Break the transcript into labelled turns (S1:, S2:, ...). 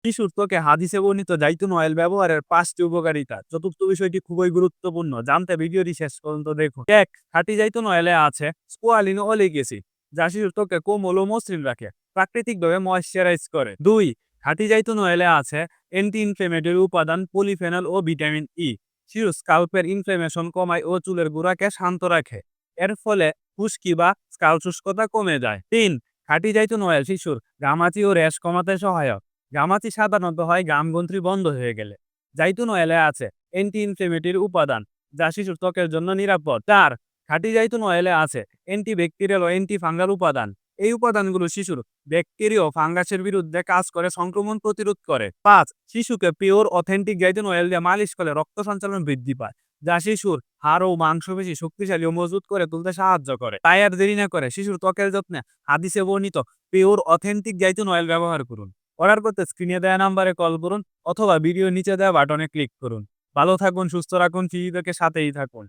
S1: শিশুর ত্বকে হাদিসে বর্ণিত জাইতুন অয়েল ব্যবহারের 5টি উপকারিতা। চতুর্থ বিষয়টি খুবই গুরুত্বপূর্ণ। জানতে ভিডিওটি শেষ পর্যন্ত দেখুন। ১. খাঁটি জাইতুন অয়েলে আছে স্কোয়ালিন ও অলিক অ্যাসিড, যা শিশুর ত্বকে কোমল ও মসৃণ রাখে, প্রাকৃতিকভাবে ময়েশ্চারাইজ করে। ২. খাঁটি জাইতুন অয়েলে আছে অ্যান্টি ইনফ্লেমেটরি উপাদান পলিফেনল ও ভিটামিন ই। শিশুর স্কাল্পের ইনফ্লেমেশন কমায় ও চুলের গোড়াকে শান্ত রাখে। এর ফলে খুশকি বা স্কাল্প শুষ্কতা কমে যায়। ৩. খাঁটি জাইতুন অয়েল শিশুর ঘামাচি ও র্যাশ কমাতে সহায়ক। ঘামাচি সাধারণত হয় ঘামগ্রন্থি বন্ধ হয়ে গেলে। জাইতুন অয়েলে আছে অ্যান্টি ইনফ্লেমেটরি উপাদান, যা শিশুর ত্বকের জন্য নিরাপদ। ৪. খাঁটি জাইতুন অয়েলে আছে অ্যান্টি ব্যাকটেরিয়াল ও অ্যান্টি ফাঙ্গাল উপাদান। এই উপাদানগুলো শিশুর ব্যাকটেরিয়া ও ফাঙ্গাসের বিরুদ্ধে কাজ করে সংক্রমণ প্রতিরোধ করে। ৫. শিশুকে পিওর অথেন্টিক জাইতুন অয়েল দিয়ে মালিশ করলে রক্ত সঞ্চালন বৃদ্ধি পায়, যা শিশুর হাড় ও মাংসপেশি শক্তিশালী ও মজবুত করে তুলতে সাহায্য করে। তাই আর দেরি না করে শিশুর ত্বকের যত্নে হাদিসে বর্ণিত পিওর অথেন্টিক জাইতুন অয়েল ব্যবহার করুন। অর্ডার করতে স্ক্রিনে দেওয়া নাম্বারে কল করুন অথবা ভিডিওর নিচে দেওয়া বাটনে ক্লিক করুন। ভালো থাকুন, সুস্থ রাখুন, ফিডব্যাকের সাথেই থাকুন।